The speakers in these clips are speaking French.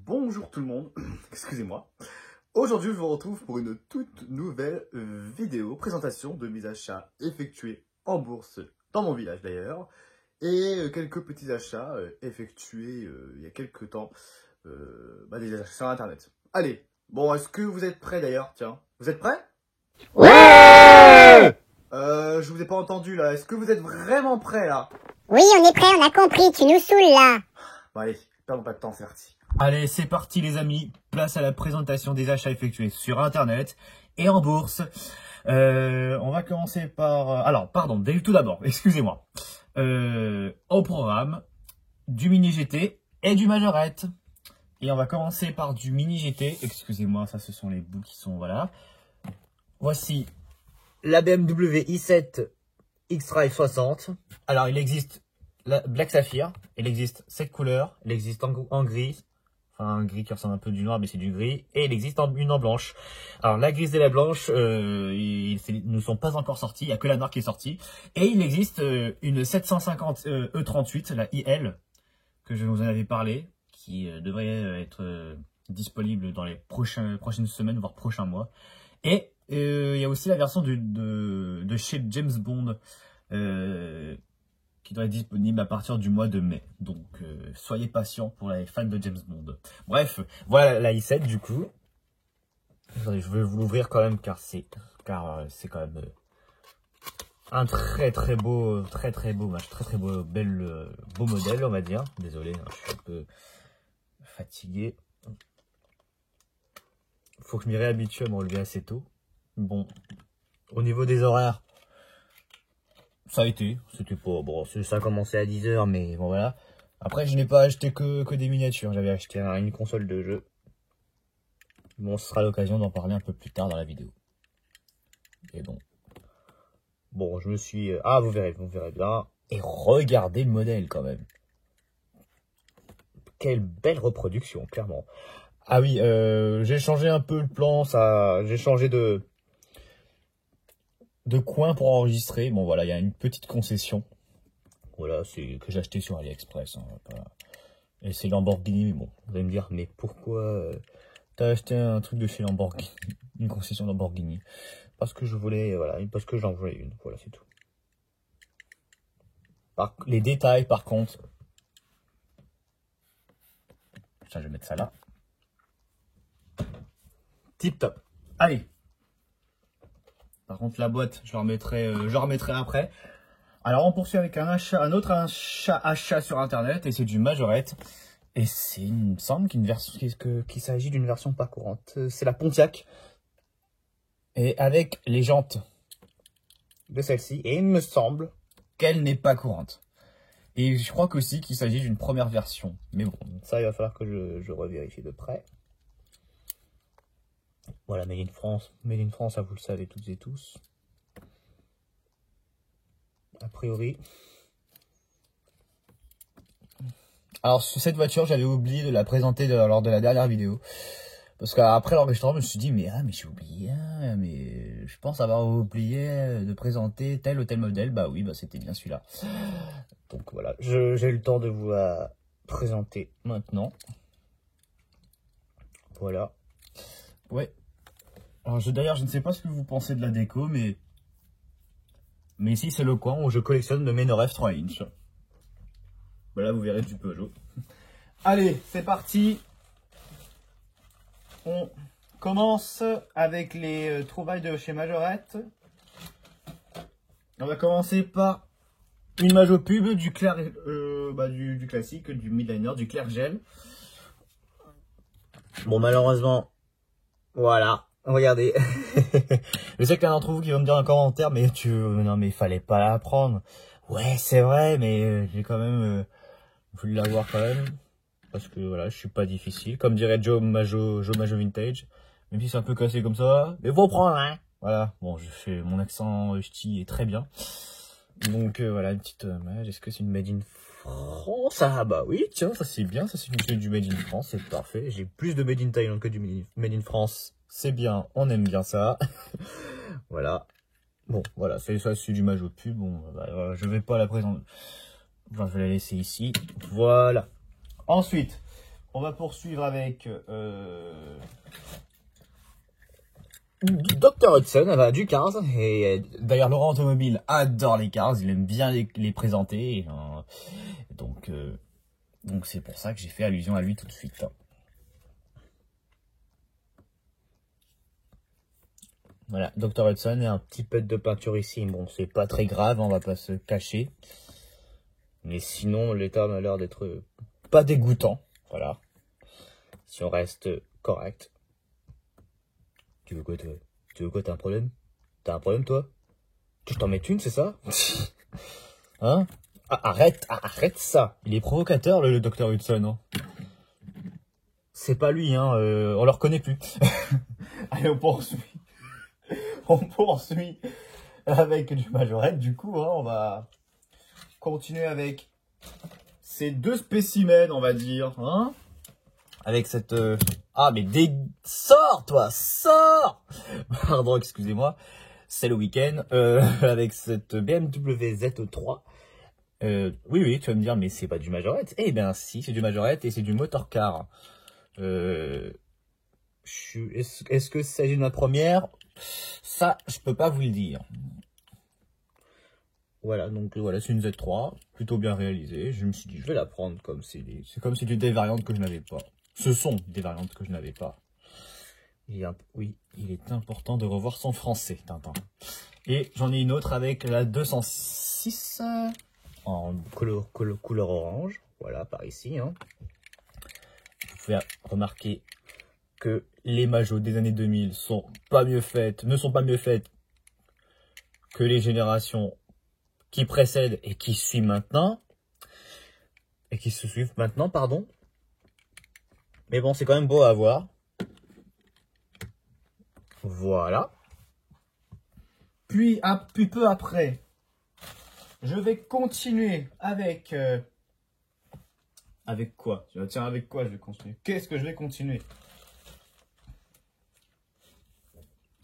Bonjour tout le monde, excusez-moi. Aujourd'hui, je vous retrouve pour une toute nouvelle vidéo, présentation de mes achats effectués en bourse, dans mon village d'ailleurs, et quelques petits achats effectués il y a quelques temps, des achats sur internet. Allez, bon, est-ce que vous êtes prêts d'ailleurs? Tiens, vous êtes prêts? Ouais! Je vous ai pas entendu là, est-ce que vous êtes vraiment prêts là? Oui, on est prêt, on a compris, tu nous saoules là. Bon allez, perdons pas de temps, c'est parti. Allez, c'est parti les amis, place à la présentation des achats effectués sur internet et en bourse. On va commencer par... Alors, pardon, tout d'abord, excusez-moi. Au programme, du mini GT et du majorette. Et on va commencer par du mini GT. Excusez-moi, ça ce sont les bouts qui sont... Voilà. Voici la BMW i7 X-Drive 60. Alors, il existe la Black Sapphire. Il existe cette couleur. Il existe en gris. Enfin, un gris qui ressemble un peu du noir, mais c'est du gris. Et il existe une en blanche. Alors, la grise et la blanche ils ne sont pas encore sortis. Il n'y a que la noire qui est sortie. Et il existe une 750 E38, la IL, que je vous en avais parlé, qui devrait être disponible dans les prochaines semaines, voire prochains mois. Et il y a aussi la version de chez James Bond, qui doit être disponible à partir du mois de mai. Donc, soyez patients pour les fans de James Bond. Bref, voilà la i7 du coup. Attendez, je vais vous l'ouvrir quand même car c'est quand même un très beau beau modèle, on va dire. Désolé, hein, je suis un peu fatigué. Faut que je m'y réhabitue à me relever assez tôt. Bon, au niveau des horaires, ça a été, c'était pas, bon, ça a commencé à 10 h, mais bon voilà. Après, je n'ai pas acheté que des miniatures, j'avais acheté une console de jeu. Bon, ce sera l'occasion d'en parler un peu plus tard dans la vidéo. Et donc, bon, je me suis, vous verrez bien. Et regardez le modèle quand même. Quelle belle reproduction, clairement. Ah oui, j'ai changé un peu le plan, j'ai changé de coin pour enregistrer. Bon voilà, il y a une petite concession. Voilà, c'est que j'ai acheté sur AliExpress. Hein, et c'est Lamborghini, mais bon, vous allez me dire, mais pourquoi t'as acheté un truc de chez Lamborghini, une concession Lamborghini? Parce que je voulais, voilà, parce que j'en voulais une, voilà, c'est tout. Les détails, par contre, ça, je vais mettre ça là. Tip top. Allez. Par contre, la boîte, je la remettrai après. Alors, on poursuit avec un autre achat sur internet, et c'est du majorette. Et il me semble qu'il s'agit d'une version pas courante. C'est la Pontiac. Et avec les jantes de celle-ci. Et il me semble qu'elle n'est pas courante. Et je crois aussi qu'il s'agit d'une première version. Mais bon, ça, il va falloir que je revérifie de près. Voilà, Made in France. Made in France, ça vous le savez toutes et tous. A priori. Alors, sur cette voiture, j'avais oublié de la présenter lors de la dernière vidéo. Parce qu'après l'enregistrement, je me suis dit, mais j'ai oublié, mais je pense avoir oublié de présenter tel ou tel modèle. Bah oui, c'était bien celui-là. Donc voilà, j'ai eu le temps de vous la présenter maintenant. Voilà. Ouais. Alors d'ailleurs, je ne sais pas ce que vous pensez de la déco, mais ici c'est le coin où je collectionne le Menor F3 inch. Voilà, vous verrez du Peugeot. Allez, c'est parti. On commence avec les trouvailles de chez Majorette. On va commencer par une Majo Pub du clair, du classique, du midliner, du clair gel. Bon, malheureusement, voilà. Regardez, je sais qu'il y en a d'entre vous qui vont me dire en commentaire, mais non mais il fallait pas la prendre. Ouais, c'est vrai, mais j'ai quand même voulu l'avoir quand même, parce que voilà, je suis pas difficile, comme dirait Joe Majo Vintage, même si c'est un peu cassé comme ça, mais faut prendre, hein. Voilà, bon, je fais mon accent ch'ti est très bien. Donc voilà, une petite est-ce que c'est une Made in France? Ah bah oui, tiens, ça c'est bien, ça c'est du Made in France, c'est parfait. J'ai plus de Made in Thailand que du Made in France. C'est bien, on aime bien ça. Voilà. Bon, voilà, c'est du Majo Pub. Bon, je vais pas la présenter. Enfin, je vais la laisser ici. Voilà. Ensuite, On va poursuivre avec Dr Hudson, du Cars. Et d'ailleurs, Laurent Automobile adore les Cars, il aime bien les présenter. Donc c'est pour ça que j'ai fait allusion à lui tout de suite. Voilà, Dr Hudson et un petit peu de peinture ici. Bon, c'est pas très grave, on va pas se cacher. Mais sinon, l'état m'a l'air d'être pas dégoûtant. Voilà. Si on reste correct. Tu veux quoi, toi? Tu veux quoi, t'as un problème? T'as un problème, toi? Que je t'en mette une, c'est ça? Hein? Ah, arrête ça. Il est provocateur, le Dr Hudson. Hein. C'est pas lui, hein. On le reconnaît plus. Allez, on poursuit. On poursuit avec du majorette. Du coup, hein, on va continuer avec ces deux spécimens, on va dire. Hein, avec cette... Ah, mais sors, toi, sors. Pardon, excusez-moi. C'est le week-end. Avec cette BMW Z3. Oui, tu vas me dire, mais c'est pas du majorette. Eh bien, si, c'est du majorette et c'est du motorcar. Est-ce que c'est une première? Ça, je peux pas vous le dire. Voilà, donc voilà, c'est une Z3, plutôt bien réalisée. Je me suis dit, je vais la prendre comme c'est comme c'est des variantes que je n'avais pas. Ce sont des variantes que je n'avais pas. Oui, il est important de revoir son français, Tintin. Et j'en ai une autre avec la 206 en couleur orange. Voilà, par ici. Hein. Vous pouvez remarquer que les Majos des années 2000 ne sont pas mieux faites que les générations qui précèdent et qui suivent maintenant. Et qui se suivent maintenant, pardon. Mais bon, c'est quand même beau à voir. Voilà. Puis, peu après, je vais continuer avec... avec quoi? Tiens, avec quoi je vais continuer? Qu'est-ce que je vais continuer?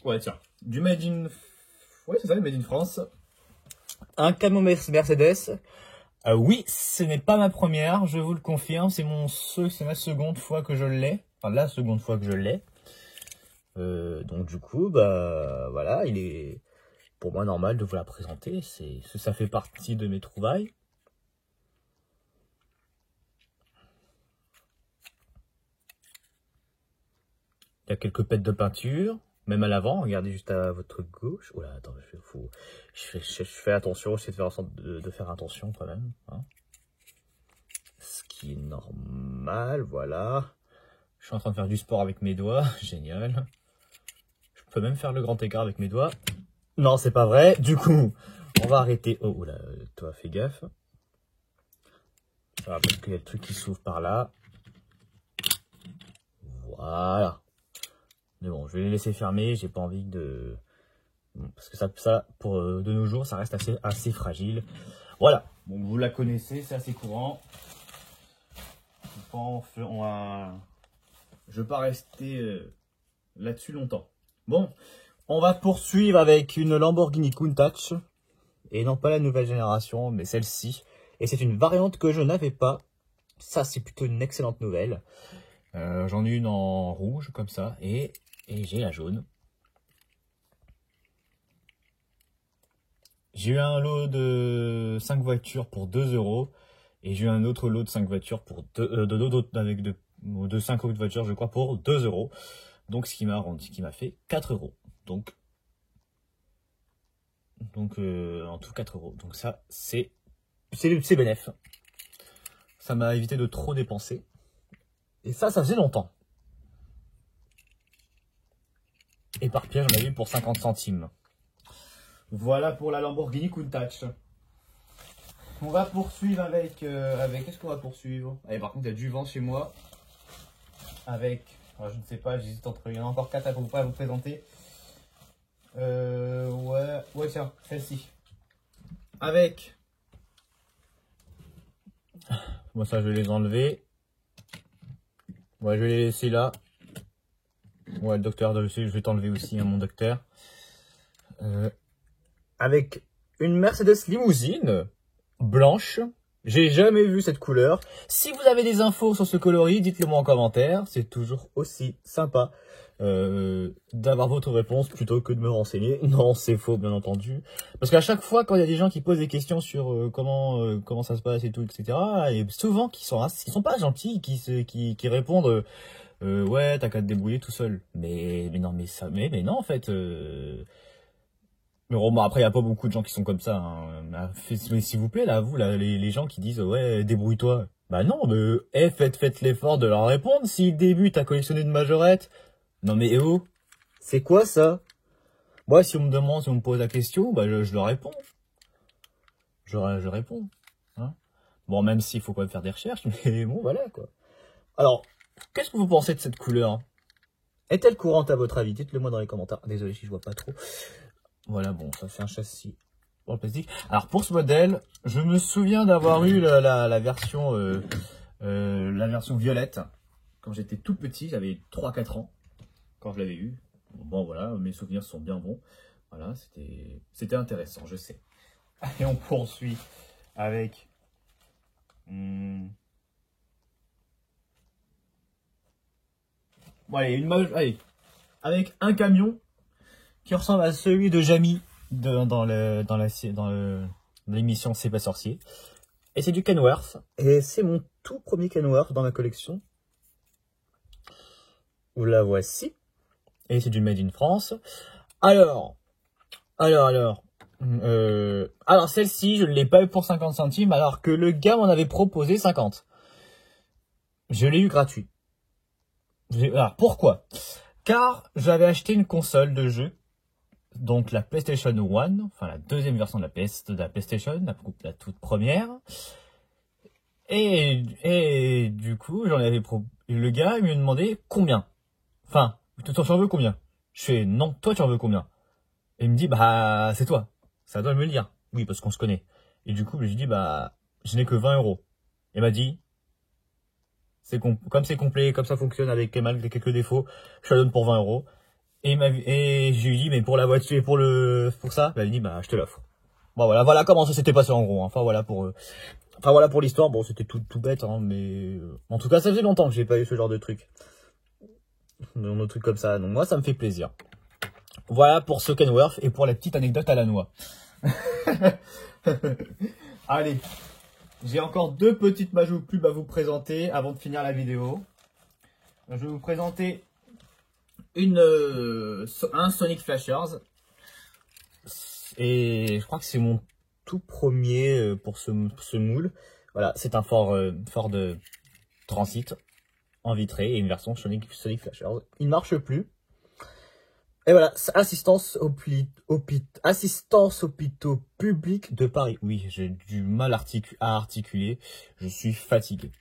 Ouais, tiens, du Made in... Ouais, c'est ça, le Made in France. Un camion Mercedes. Oui, ce n'est pas ma première, je vous le confirme. C'est ma seconde fois que je l'ai. Enfin, la seconde fois que je l'ai. Donc, du coup, bah, voilà, il est pour moi normal de vous la présenter. Ça fait partie de mes trouvailles. Il y a quelques pètes de peinture. Même à l'avant, regardez juste à votre gauche. Oh là, attends, je fais attention, j'essaie de faire en sorte de faire attention quand même. Hein. Ce qui est normal, voilà. Je suis en train de faire du sport avec mes doigts, génial. Je peux même faire le grand écart avec mes doigts. Non, c'est pas vrai. Du coup, on va arrêter. Oh là, toi, fais gaffe. Voilà, parce qu'il y a le truc qui s'ouvre par là. Voilà. Mais bon, je vais les laisser fermer, j'ai pas envie de... Parce que ça pour de nos jours, ça reste assez fragile. Voilà, bon, vous la connaissez, c'est assez courant. Je vais pas rester là-dessus longtemps. Bon, on va poursuivre avec une Lamborghini Countach. Et non pas la nouvelle génération, mais celle-ci. Et c'est une variante que je n'avais pas. Ça, c'est plutôt une excellente nouvelle. J'en ai une en rouge, comme ça, et j'ai la jaune. J'ai eu un lot de 5 voitures pour 2 €. Et j'ai eu un autre lot de 5 voitures pour de 5 autres voitures, je crois, pour 2 €. Donc, ce qui m'a fait 4 €. Donc en tout 4 €. Donc ça, c'est bénef. Ça m'a évité de trop dépenser. Et ça faisait longtemps. Et par piège, j'en ai eu pour 50 centimes. Voilà pour la Lamborghini Countach. On va poursuivre avec qu'est-ce qu'on va poursuivre? Allez, par contre, il y a du vent chez moi. Avec, je ne sais pas, j'hésite entre... Il y en a encore 4 à vous présenter. Ouais, tiens, celle-ci. Avec... Bon, ça, je vais les enlever. Ouais, je vais les laisser là. Ouais, le docteur, je vais t'enlever aussi, hein, mon docteur. Avec une Mercedes limousine blanche. J'ai jamais vu cette couleur. Si vous avez des infos sur ce coloris, dites-le moi en commentaire. C'est toujours aussi sympa d'avoir votre réponse plutôt que de me renseigner. Non, c'est faux, bien entendu. Parce qu'à chaque fois, quand il y a des gens qui posent des questions sur comment ça se passe et tout, etc., et souvent qui sont pas gentils, qui répondent ouais, t'as qu'à te débrouiller tout seul. Mais non, mais non, en fait. Mais bon, après, il n'y a pas beaucoup de gens qui sont comme ça. Hein. Mais s'il vous plaît, là, vous, là, les gens qui disent ouais, débrouille-toi. Bah non, mais faites l'effort de leur répondre. S'ils débutent à collectionner de majorettes. Non mais oh, c'est quoi ça? Moi, si on me demande, si on me pose la question, bah je leur réponds. Je réponds. Hein, bon, même s'il faut quand même faire des recherches, mais bon, voilà quoi. Alors, qu'est-ce que vous pensez de cette couleur? Est-elle courante à votre avis? Dites-le moi dans les commentaires. Désolé si je vois pas trop. Voilà, bon, ça fait un châssis en plastique. Alors pour ce modèle, je me souviens d'avoir eu la version violette. Quand j'étais tout petit, j'avais 3-4 ans. Quand je l'avais eu. Bon voilà, mes souvenirs sont bien bons. Voilà, c'était intéressant, je sais. Et on poursuit avec... Bon, allez, avec un camion qui ressemble à celui de Jamie dans l'émission C'est pas sorcier. Et c'est du Kenworth. Et c'est mon tout premier Kenworth dans ma collection. Vous la voici. Et c'est du Made in France. Alors celle-ci, je ne l'ai pas eu pour 50 centimes, alors que le gars m'en avait proposé 50. Je l'ai eu gratuit. Alors, pourquoi? Car j'avais acheté une console de jeu, donc la PlayStation 1, enfin la deuxième version de la PlayStation, la toute première. Et du coup, le gars il me demandait combien. Enfin, toi tu en veux combien? Je fais non, toi tu en veux combien? Et il me dit bah c'est toi, ça doit me le dire. Oui, parce qu'on se connaît. Et du coup, je lui dis bah je n'ai que 20 €. Il m'a dit comme c'est complet, comme ça fonctionne avec malgré quelques défauts, je te la donne pour 20 €. Et je lui dis mais pour la voiture et pour ça, bah, il dit bah je te l'offre. Bon voilà comment ça s'était passé en gros. Hein. Enfin voilà pour l'histoire. Bon c'était tout bête hein, mais en tout cas ça faisait longtemps que j'ai pas eu ce genre de truc. De trucs comme ça. Donc moi ça me fait plaisir. Voilà pour ce Kenworth et pour la petite anecdote à la noix. Allez, j'ai encore 2 petites Majou pubs à vous présenter avant de finir la vidéo. Je vais vous présenter un Sonic Flashers. Et je crois que c'est mon tout premier pour ce moule. Voilà, c'est un Ford Transit en vitré et une version Sonic Flashers. Il ne marche plus. Et voilà, assistance hôpitaux publics de Paris. Oui, j'ai du mal à articuler. Je suis fatigué.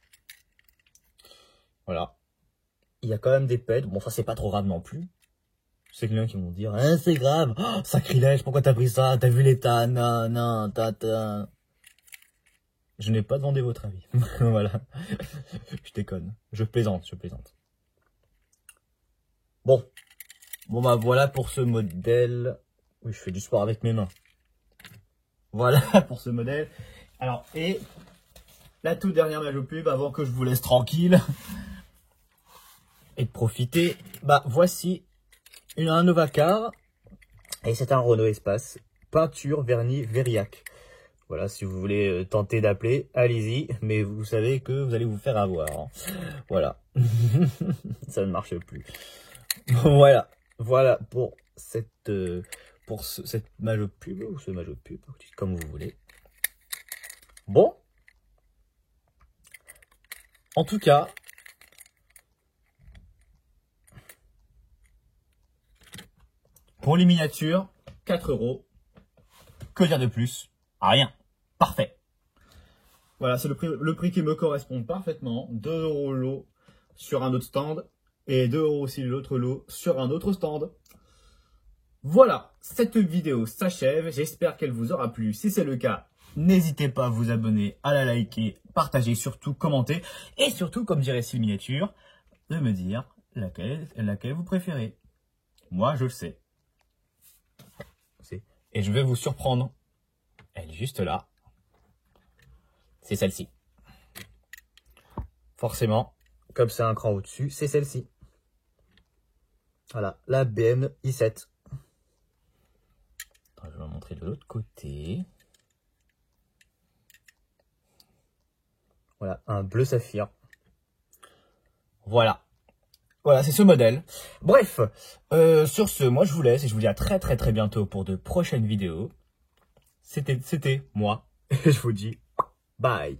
Voilà. Il y a quand même des pets. Bon, ça c'est pas trop grave non plus. C'est quelqu'un qui vont dire hein, c'est grave, oh, sacrilège, pourquoi t'as pris ça? T'as vu l'état? Non, tata. Je n'ai pas demandé votre avis. Voilà. Je déconne. Je plaisante. Bon bah voilà pour ce modèle. Oui, je fais du sport avec mes mains. Voilà pour ce modèle. Alors, et la toute dernière Majou pub avant que je vous laisse tranquille et de profiter. Bah voici un Novacar. Et c'est un Renault Espace. Peinture vernis Veriac. Voilà, si vous voulez tenter d'appeler, allez-y. Mais vous savez que vous allez vous faire avoir. Hein. Voilà. Ça ne marche plus. Voilà pour cette Majou pub ou ce Majou pub, comme vous voulez. Bon. En tout cas, pour les miniatures, 4 €. Que dire de plus? Rien. Parfait. Voilà, c'est le prix qui me correspond parfaitement. 2 € le lot sur un autre stand. Et 2 € aussi l'autre lot sur un autre stand. Voilà, cette vidéo s'achève. J'espère qu'elle vous aura plu. Si c'est le cas, n'hésitez pas à vous abonner, à la liker, partager, surtout commenter. Et surtout, comme dirait Sylvie Miniature, de me dire laquelle vous préférez. Moi, je le sais. Et je vais vous surprendre. Elle est juste là. c'est celle-ci. Forcément, comme c'est un cran au-dessus, c'est celle-ci. Voilà, la BM i7. Je vais vous montrer de l'autre côté. Voilà, un bleu saphir. Voilà. Voilà, c'est ce modèle. Bref, sur ce, moi je vous laisse et je vous dis à très bientôt pour de prochaines vidéos. C'était moi. Et je vous dis bye.